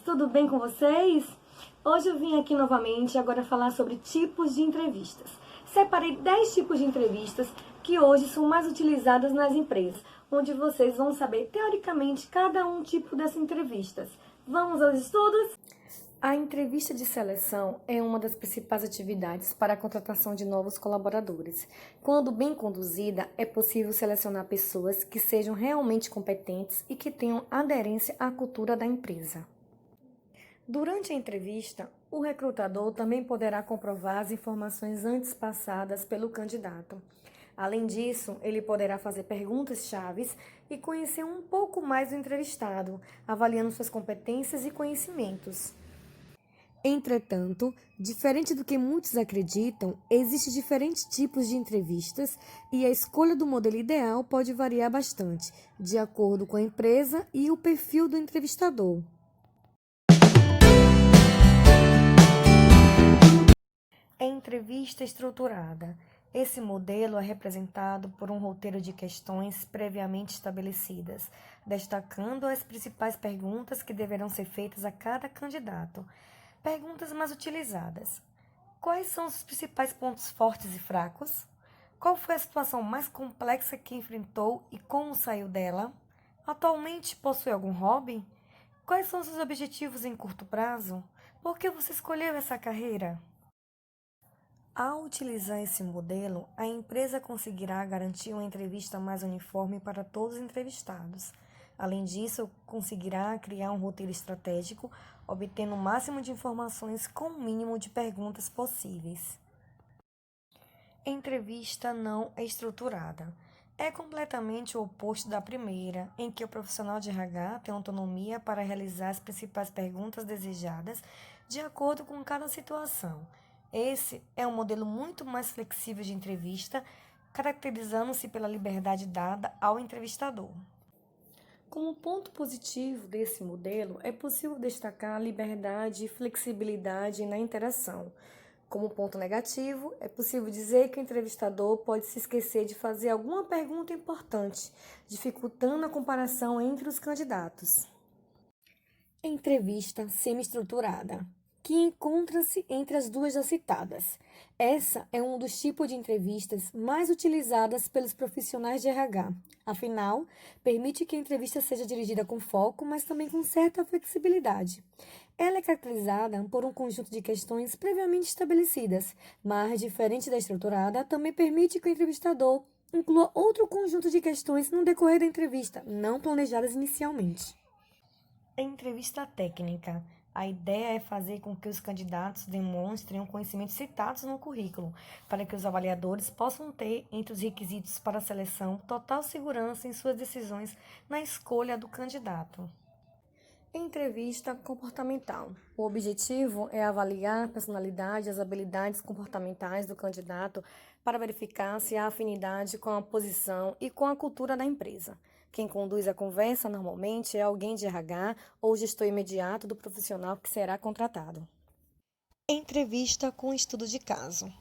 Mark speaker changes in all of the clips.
Speaker 1: tudo bem com vocês? Hoje eu vim aqui novamente agora falar sobre tipos de entrevistas. Separei 10 tipos de entrevistas que hoje são mais utilizadas nas empresas, onde vocês vão saber teoricamente cada um tipo dessas entrevistas. Vamos aos estudos? A entrevista de seleção é uma das principais atividades para a contratação de novos colaboradores. Quando bem conduzida, é possível selecionar pessoas que sejam realmente competentes e que tenham aderência à cultura da empresa. Durante a entrevista, o recrutador também poderá comprovar as informações antes passadas pelo candidato. Além disso, ele poderá fazer perguntas-chave e conhecer um pouco mais do entrevistado, avaliando suas competências e conhecimentos. Entretanto, diferente do que muitos acreditam, existem diferentes tipos de entrevistas e a escolha do modelo ideal pode variar bastante, de acordo com a empresa e o perfil do entrevistador. Entrevista estruturada. Esse modelo é representado por um roteiro de questões previamente estabelecidas, destacando as principais perguntas que deverão ser feitas a cada candidato. Perguntas mais utilizadas. Quais são os principais pontos fortes e fracos? Qual foi a situação mais complexa que enfrentou e como saiu dela? Atualmente possui algum hobby? Quais são seus objetivos em curto prazo? Por que você escolheu essa carreira? Ao utilizar esse modelo, a empresa conseguirá garantir uma entrevista mais uniforme para todos os entrevistados. Além disso, conseguirá criar um roteiro estratégico, obtendo o máximo de informações com o mínimo de perguntas possíveis. Entrevista não estruturada. É completamente o oposto da primeira, em que o profissional de RH tem autonomia para realizar as principais perguntas desejadas de acordo com cada situação. Esse é um modelo muito mais flexível de entrevista, caracterizando-se pela liberdade dada ao entrevistador. Como ponto positivo desse modelo, é possível destacar a liberdade e flexibilidade na interação. Como ponto negativo, é possível dizer que o entrevistador pode se esquecer de fazer alguma pergunta importante, dificultando a comparação entre os candidatos. Entrevista semi-estruturada, que encontra-se entre as duas já citadas. Essa é um dos tipos de entrevistas mais utilizadas pelos profissionais de RH. Afinal, permite que a entrevista seja dirigida com foco, mas também com certa flexibilidade. Ela é caracterizada por um conjunto de questões previamente estabelecidas, mas, diferente da estruturada, também permite que o entrevistador inclua outro conjunto de questões no decorrer da entrevista, não planejadas inicialmente. Entrevista técnica. A ideia é fazer com que os candidatos demonstrem os conhecimentos citados no currículo, para que os avaliadores possam ter, entre os requisitos para a seleção, total segurança em suas decisões na escolha do candidato. Entrevista comportamental. O objetivo é avaliar a personalidade e as habilidades comportamentais do candidato para verificar se há afinidade com a posição e com a cultura da empresa. Quem conduz a conversa normalmente é alguém de RH ou gestor imediato do profissional que será contratado. Entrevista com estudo de caso.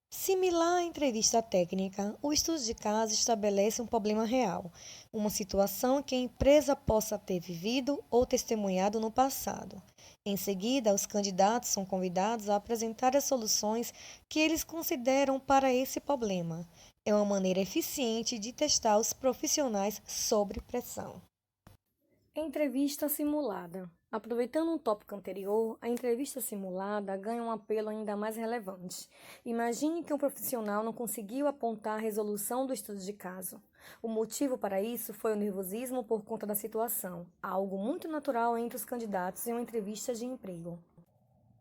Speaker 1: Similar à entrevista técnica, o estudo de caso estabelece um problema real, uma situação que a empresa possa ter vivido ou testemunhado no passado. Em seguida, os candidatos são convidados a apresentar as soluções que eles consideram para esse problema. É uma maneira eficiente de testar os profissionais sob pressão. Entrevista simulada. Aproveitando um tópico anterior, a entrevista simulada ganha um apelo ainda mais relevante. Imagine que um profissional não conseguiu apontar a resolução do estudo de caso. O motivo para isso foi o nervosismo por conta da situação, algo muito natural entre os candidatos em uma entrevista de emprego.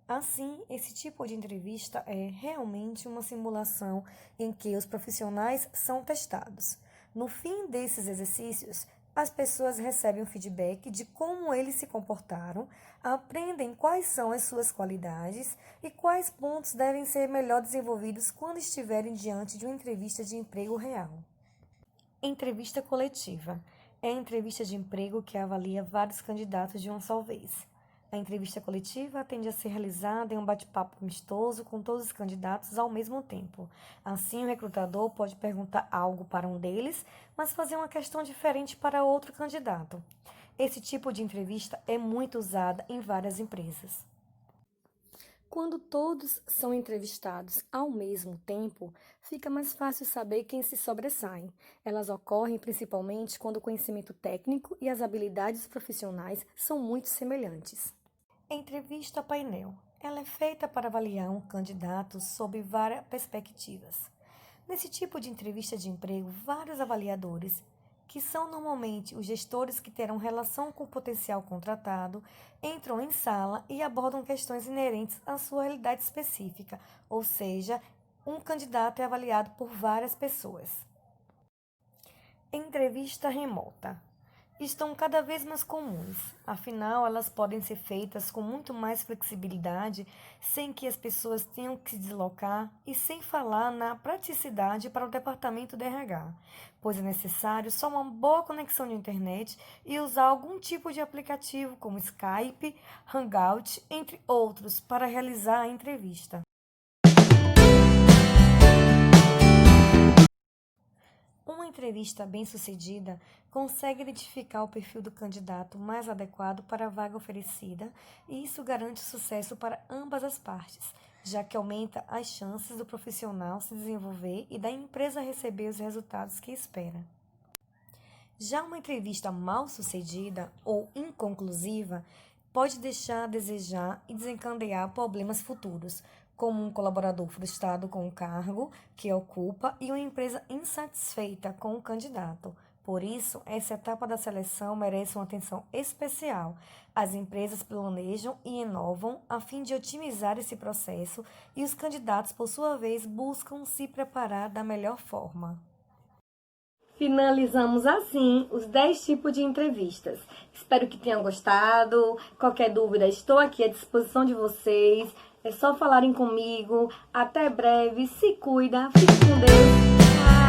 Speaker 1: Assim, esse tipo de entrevista é realmente uma simulação em que os profissionais são testados. No fim desses exercícios, as pessoas recebem um feedback de como eles se comportaram, aprendem quais são as suas qualidades e quais pontos devem ser melhor desenvolvidos quando estiverem diante de uma entrevista de emprego real. Entrevista coletiva. É a entrevista de emprego que avalia vários candidatos de uma só vez. A entrevista coletiva tende a ser realizada em um bate-papo amistoso com todos os candidatos ao mesmo tempo. Assim, o recrutador pode perguntar algo para um deles, mas fazer uma questão diferente para outro candidato. Esse tipo de entrevista é muito usada em várias empresas. Quando todos são entrevistados ao mesmo tempo, fica mais fácil saber quem se sobressai. Elas ocorrem principalmente quando o conhecimento técnico e as habilidades profissionais são muito semelhantes. Entrevista painel. Ela é feita para avaliar um candidato sob várias perspectivas. Nesse tipo de entrevista de emprego, vários avaliadores, que são normalmente os gestores que terão relação com o potencial contratado, entram em sala e abordam questões inerentes à sua realidade específica, ou seja, um candidato é avaliado por várias pessoas. Entrevista remota. Estão cada vez mais comuns, afinal, elas podem ser feitas com muito mais flexibilidade, sem que as pessoas tenham que se deslocar e sem falar na praticidade para o departamento de RH, pois é necessário só uma boa conexão de internet e usar algum tipo de aplicativo como Skype, Hangout, entre outros, para realizar a entrevista. Uma entrevista bem-sucedida consegue identificar o perfil do candidato mais adequado para a vaga oferecida e isso garante sucesso para ambas as partes, já que aumenta as chances do profissional se desenvolver e da empresa receber os resultados que espera. Já uma entrevista mal-sucedida ou inconclusiva pode deixar a desejar e desencadear problemas futuros, como um colaborador frustrado com o cargo que ocupa e uma empresa insatisfeita com o candidato. Por isso, essa etapa da seleção merece uma atenção especial. As empresas planejam e inovam a fim de otimizar esse processo e os candidatos, por sua vez, buscam se preparar da melhor forma. Finalizamos assim os 10 tipos de entrevistas. Espero que tenham gostado. Qualquer dúvida, estou aqui à disposição de vocês. É só falarem comigo. Até breve. Se cuida. Fique com Deus. Tchau.